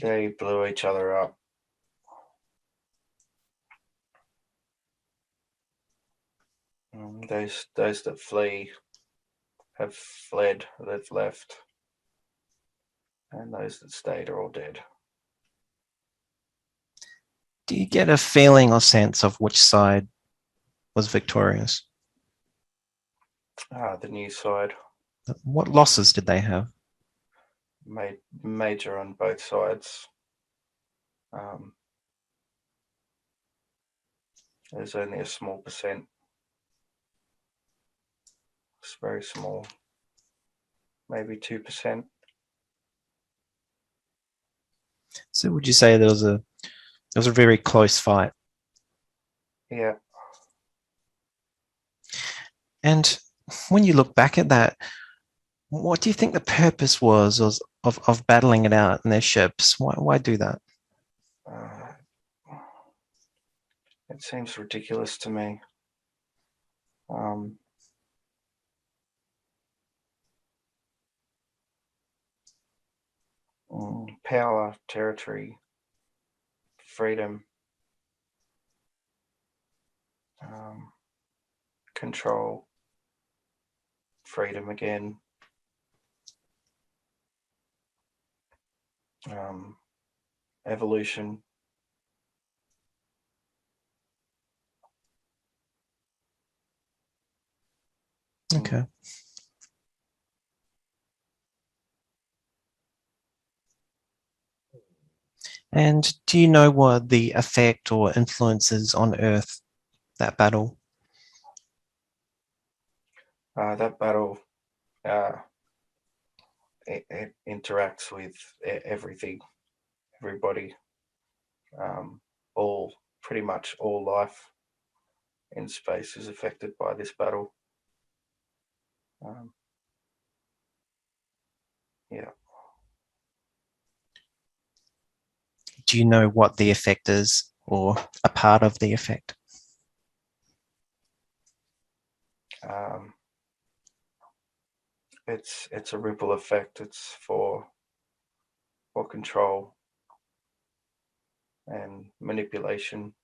They blew each other up. Those that flee have fled, they've left, and those that stayed are all dead. Do you get a feeling or sense of which side was victorious? The new side. What losses did they have? Major on both sides. There's only a small percent. It's very small. Maybe 2%. So would you say there was a very close fight? Yeah. And when you look back at that, what do you think the purpose was of battling it out in their ships? Why do that? It seems ridiculous to me. Power, territory, freedom, control, freedom again, evolution. Okay. And do you know what the effect or influences on Earth, that battle? That battle, it interacts with everything, everybody, pretty much all life in space is affected by this battle. Yeah. Do you know what the effect is or a part of the effect? It's a ripple effect. It's for control and manipulation.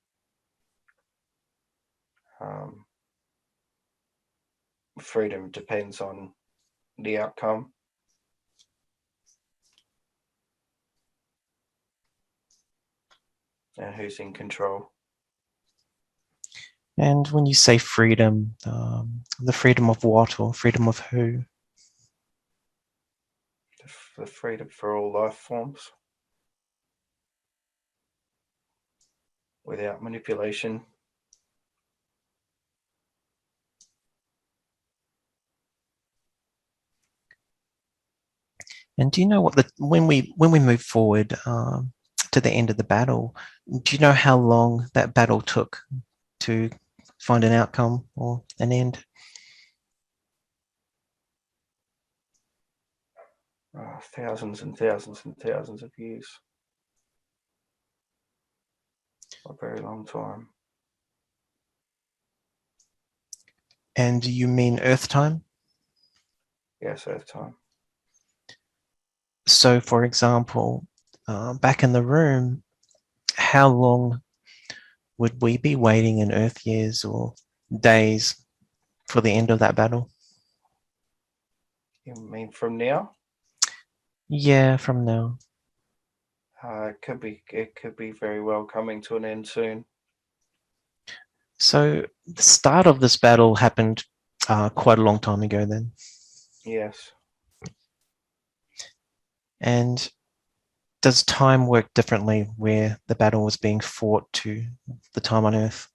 Freedom depends on the outcome. And who's in control. And when you say freedom, the freedom of what or freedom of who? The freedom for all life forms without manipulation. And do you know what when we move forward to the end of the battle, do you know how long that battle took to find an outcome or an end? Thousands and thousands and thousands of years. A very long time. And do you mean Earth time? Yes, Earth time. So, for example, back in the room, how long would we be waiting in Earth years or days for the end of that battle? You mean from now? Yeah, from now. It could be very well coming to an end soon. So the start of this battle happened quite a long time ago then. Yes. And does time work differently where the battle was being fought to the time on Earth?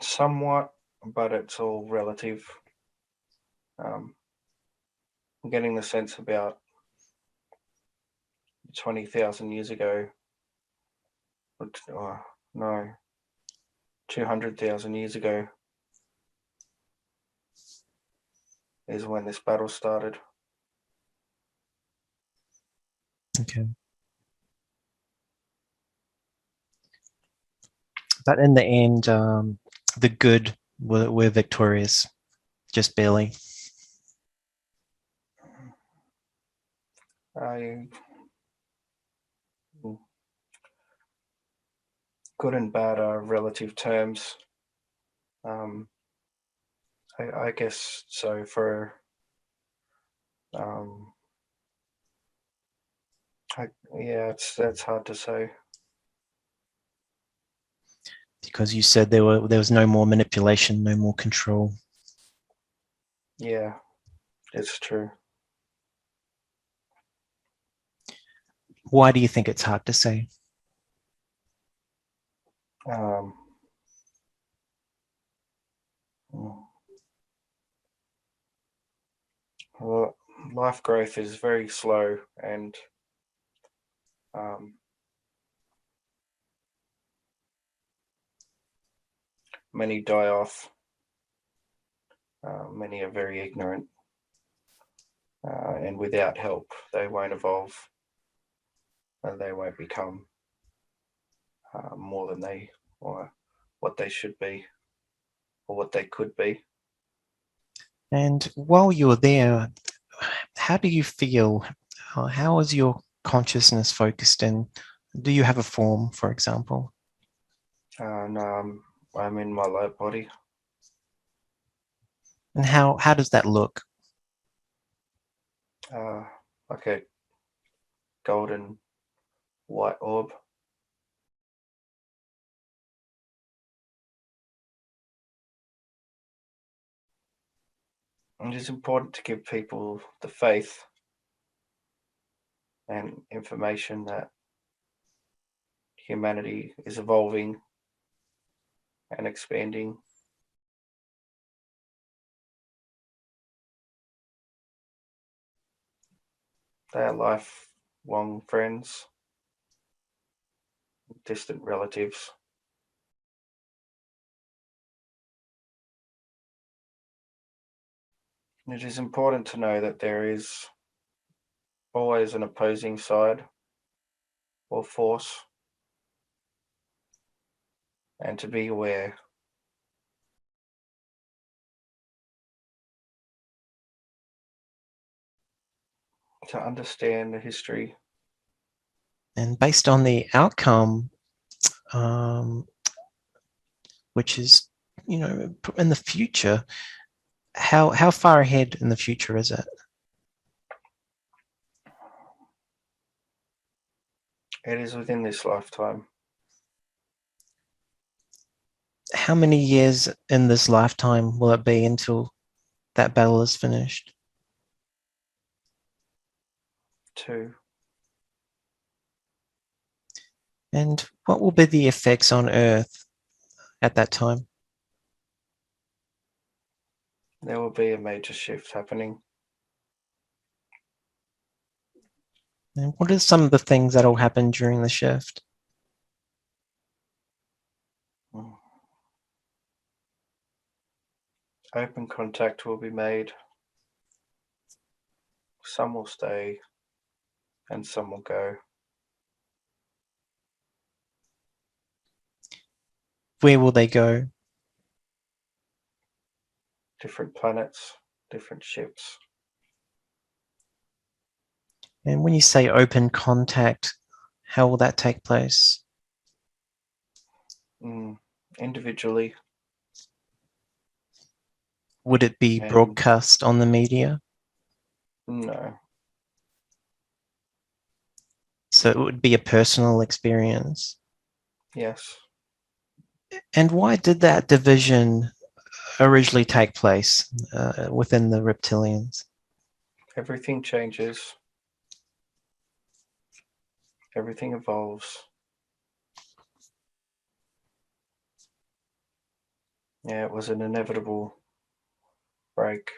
Somewhat, but it's all relative. I'm getting the sense about 20,000 years ago, no, 200,000 years ago is when this battle started. Okay. But in the end, the good were victorious, just barely. Good and bad are relative terms. I guess so. That's hard to say. Because you said there was no more manipulation, no more control. Yeah, it's true. Why do you think it's hard to say? Well, life growth is very slow, and many die off. Many are very ignorant, and without help, they won't evolve, and they won't become more than they or what they should be or what they could be. And while you were there, how do you feel? How is your consciousness focused in? Do you have a form, for example? No, I'm in my light body. And how does that look? Like a golden white orb. And it is important to give people the faith and information that humanity is evolving and expanding. They are lifelong friends, distant relatives. It is important to know that there is always an opposing side or force, and to be aware. To understand the history. And based on the outcome, which is, in the future, how far ahead in the future is it? It is within this lifetime. How many years in this lifetime will it be until that battle is finished? 2. And what will be the effects on Earth at that time? There will be a major shift happening. And what are some of the things that will happen during the shift? Open contact will be made. Some will stay and some will go. Where will they go? Different planets, different ships. And when you say open contact, how will that take place? Individually. Would it be And broadcast on the media? no. So it would be a personal experience. Yes. And why did that division originally take place within the Reptilians? Everything changes. Everything evolves. Yeah, it was an inevitable break.